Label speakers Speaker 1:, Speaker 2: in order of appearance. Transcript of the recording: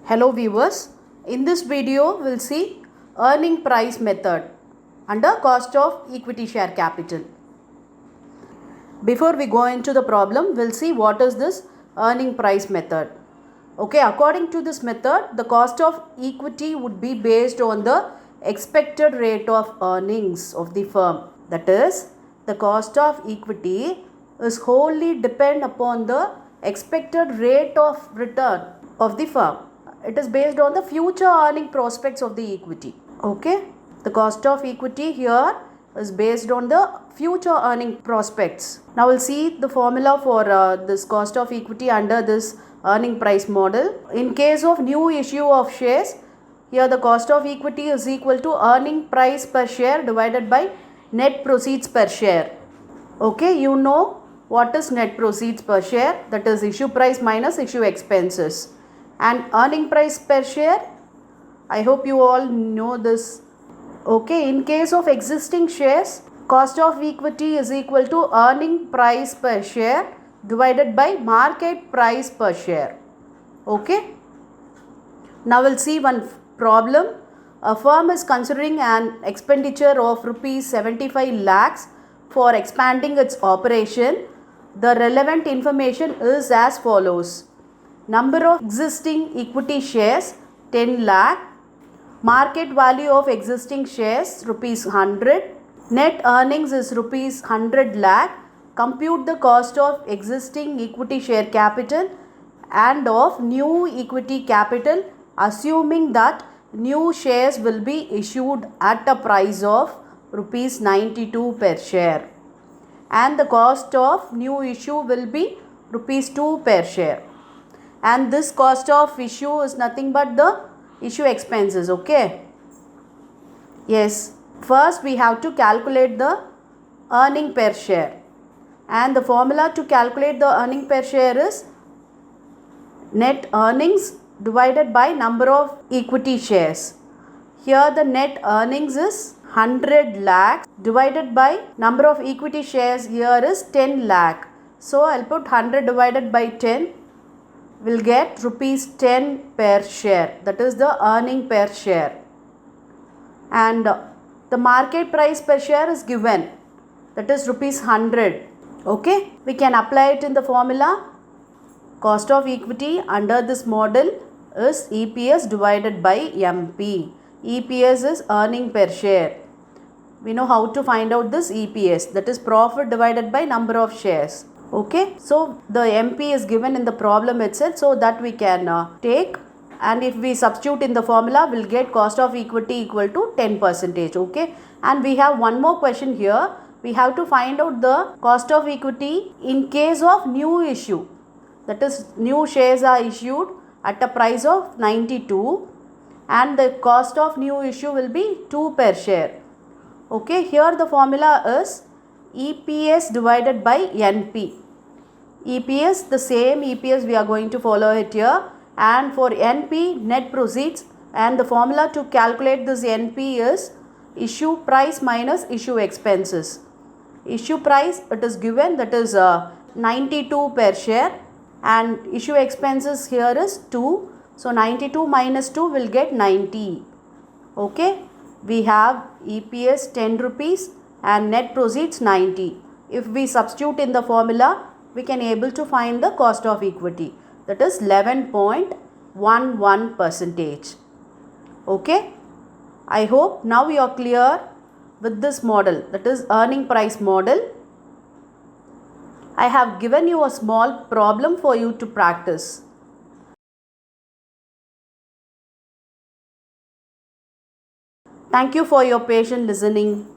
Speaker 1: Hello viewers, in this video we'll see earning price method under cost of equity share capital. Before we go into the problem, we'll see what is this earning price method. Okay, according to this method, the cost of equity would be based on the expected rate of earnings of the firm. That is, the cost of equity is wholly depend upon the expected rate of return of the firm. It is based on the future earning prospects of the equity. Okay, the cost of equity here is based on the future earning prospects. Now we'll see the formula for this cost of equity under this earning price model. In case of new issue of shares, here the cost of equity is equal to earning price per share divided by net proceeds per share. Okay, you know what is net proceeds per share, that is issue price minus issue expenses. And earning price per share, I hope you all know this. Okay, in case of existing shares, cost of equity is equal to earning price per share divided by market price per share. Okay, now we'll see one problem. A firm is considering an expenditure of rupees 75 lakhs for expanding its operation. The relevant information is as follows. Number of existing equity shares 10 lakh, market value of existing shares rupees 100, net earnings is rupees 100 lakh. Compute the cost of existing equity share capital and of new equity capital, assuming that new shares will be issued at a price of rupees 92 per share and the cost of new issue will be rupees 2 per share. And this cost of issue is nothing but the issue expenses. Okay, yes, first we have to calculate the earning per share, and the formula to calculate the earning per share is net earnings divided by number of equity shares. Here the net earnings is 100 lakh divided by number of equity shares here is 10 lakh. So I'll put 100 divided by 10, will get rupees 10 per share, that is the earning per share. And the market price per share is given, that is rupees 100. Okay, we can apply it in the formula. Cost of equity under this model is EPS divided by MP. EPS is earning per share. We know how to find out this EPS, that is profit divided by number of shares. Okay, so the MP is given in the problem itself, so that we can take, and if we substitute in the formula, we'll get cost of equity equal to 10%. Okay, and we have one more question here. We have to find out the cost of equity in case of new issue, that is new shares are issued at a price of 92 and the cost of new issue will be 2 per share. Okay, here the formula is EPS divided by NP. EPS, the same EPS we are going to follow it here, and for NP, net proceeds, and the formula to calculate this NP is issue price minus issue expenses. Issue price, it is given, that is 92 per share, and issue expenses here is 2. So 92 minus 2 will get 90. Okay, we have EPS 10 rupees and net proceeds 90. If we substitute in the formula, we can able to find the cost of equity, that is 11.11%. Okay, I hope now you are clear with this model, that is earning price model. I have given you a small problem for you to practice. Thank you for your patient listening.